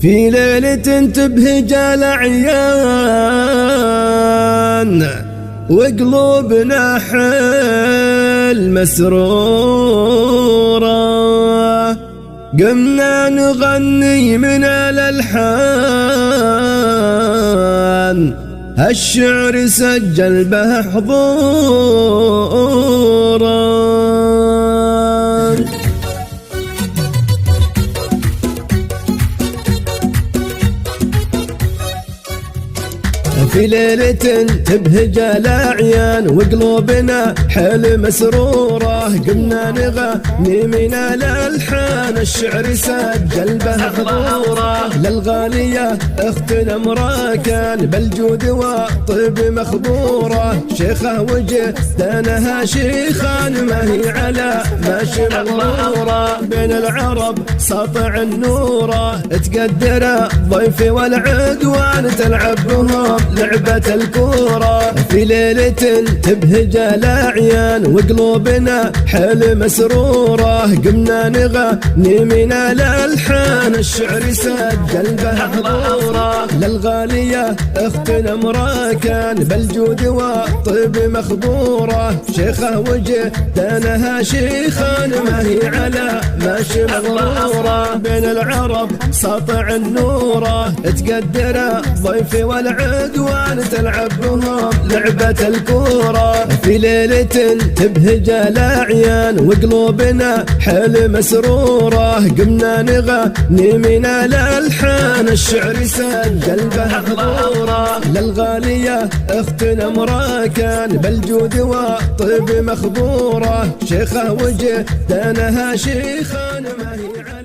في ليلة تبهج الأعيان وقلوبنا حل مسرورة، قمنا نغني من الألحان هالشعر سجل به حضورا. في ليلة تبهج الأعيان وقلوبنا حل مسرورة، قمنا نغني من الألحان الشعر سجل به حضورة. للغالية اختنا مراكان بالجود والطيب مخبورة، شيخة وجدانها شيخان ما هي على ماشي مغرورة. بين العرب ساطع النورة تقدر الضيف والعدوان تلعب بهم لعبة الكورة. في ليلة تبهج الأعيان وقلوبنا حل مسرورة، قمنا نغني من الألحان الشعر سجل به حضورة. للغالية اختنا مراكان بالجود والطيب مخبورة، شيخة وجدانها شيخان ما هي على ماشي مغرورة. بين العرب ساطع النورة تقدر الضيف والعدوان تلعب بهم لعبة الكورة. في ليلة تبهج الأعيان وقلوبنا حل مسرورة، قمنا نغني من الألحان الشعر سجل به حضورة. للغالية اختنا مراكان بالجود والطيب مخبورة، شيخة وجدانها شيخان ما هي